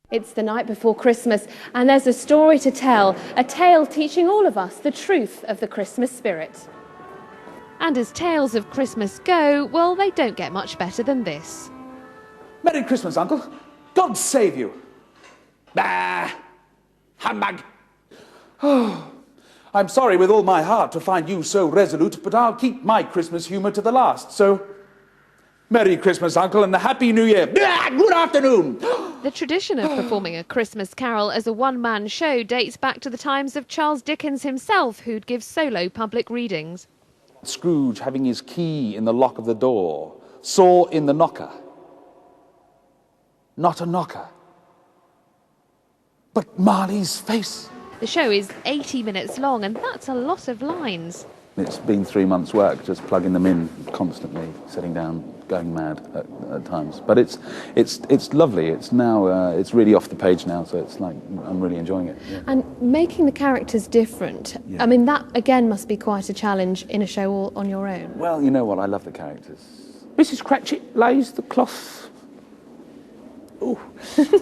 It's the night before Christmas, and there's a story to tell, a tale teaching all of us the truth of the Christmas spirit. And as tales of Christmas go, well, they don't get much better than this. Merry Christmas, Uncle. God save you. Bah! Humbug! Oh, I'm sorry with all my heart to find you so resolute, but I'll keep my Christmas humour to the last, so... Merry Christmas, Uncle, and a Happy New Year. Blah! Good afternoon! The tradition of performing a Christmas carol as a one-man show dates back to the times of Charles Dickens himself, who'd give solo public readings. Scrooge, having his key in the lock of the door, saw in the knocker not a knocker, but Marley's face. The show is 80 minutes long, and that's a lot of lines. It's been 3 months' work, just plugging them in constantly, sitting down, going mad at times. But it's lovely. It's now it's really off the page now, so it's like I'm really enjoying it. Yeah. And making the characters different. Yeah. I mean, that again must be quite a challenge in a show all on your own. Well, you know what? I love the characters. Mrs. Cratchit lays the cloth. Ooh,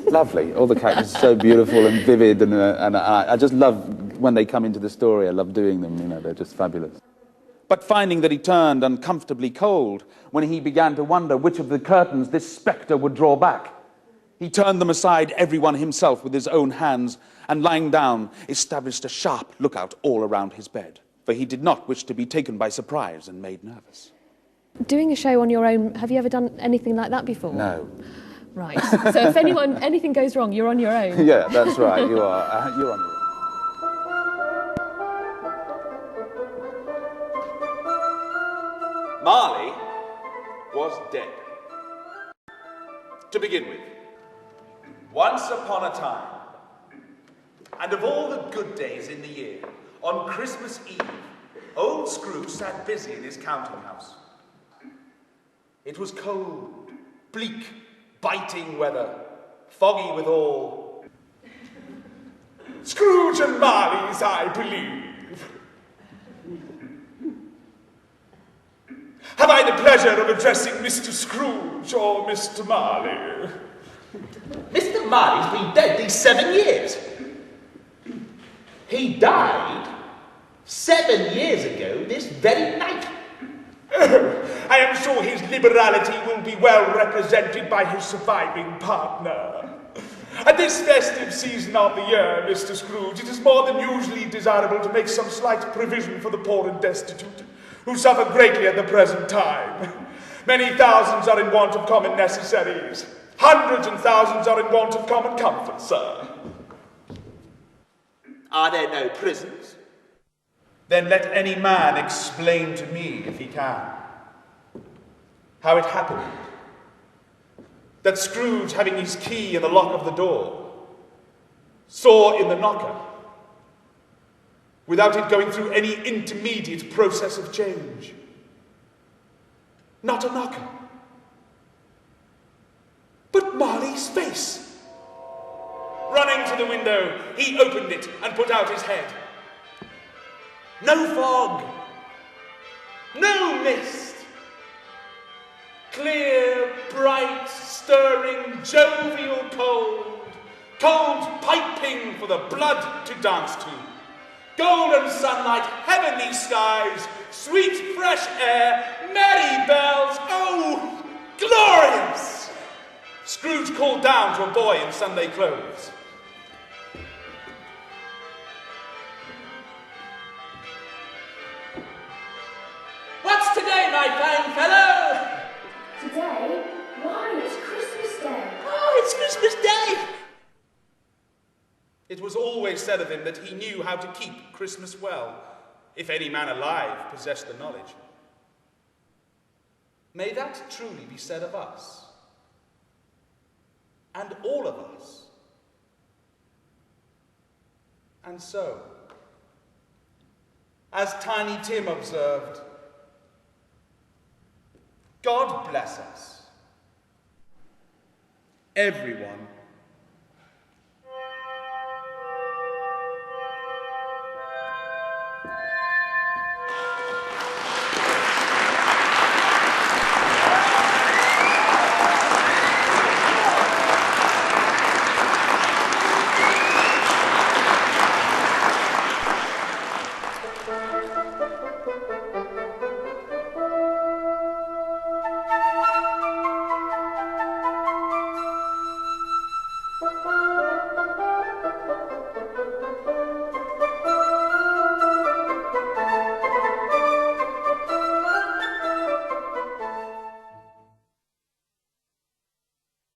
lovely. All the characters are so beautiful and vivid, and I just love when they come into the story. I love doing them. You know, they're just fabulous. But finding that he turned uncomfortably cold when he began to wonder which of the curtains this spectre would draw back, he turned them aside, everyone himself, with his own hands, and lying down, established a sharp lookout all around his bed, for he did not wish to be taken by surprise and made nervous. Doing a show on your own, have you ever done anything like that before? No. Right. So if anything goes wrong, you're on your own. Yeah, that's right. You are. You're on your own. Marley was dead. To begin with, once upon a time, and of all the good days in the year, on Christmas Eve, old Scrooge sat busy in his counting house. It was cold, bleak, biting weather, foggy withal. Scrooge and Marley's, I believe. Have I the pleasure of addressing Mr. Scrooge or Mr. Marley? Mr. Marley's been dead these 7 years. He died 7 years ago this very night. I am sure his liberality will be well represented by his surviving partner. At this festive season of the year, Mr. Scrooge, it is more than usually desirable to make some slight provision for the poor and destitute, who suffer greatly at the present time. Many thousands are in want of common necessaries. Hundreds and thousands are in want of common comfort, sir. Are there no prisons? Then let any man explain to me, if he can, how it happened that Scrooge, having his key in the lock of the door, saw in the knocker, without it going through any intermediate process of change, not a knocker, but Marley's face. Running to the window, he opened it and put out his head. No fog, no mist, clear, bright, stirring, jovial cold, cold piping for the blood to dance to, golden sunlight, heavenly skies, sweet fresh air, merry bells, oh, glorious! Scrooge called down to a boy in Sunday clothes. What's today, my fine fellow? Today? Why, it's Christmas Day. Oh, it's Christmas Day. It was always said of him that he knew how to keep Christmas well, if any man alive possessed the knowledge. May that truly be said of us, and all of us. And so, as Tiny Tim observed, God bless us, everyone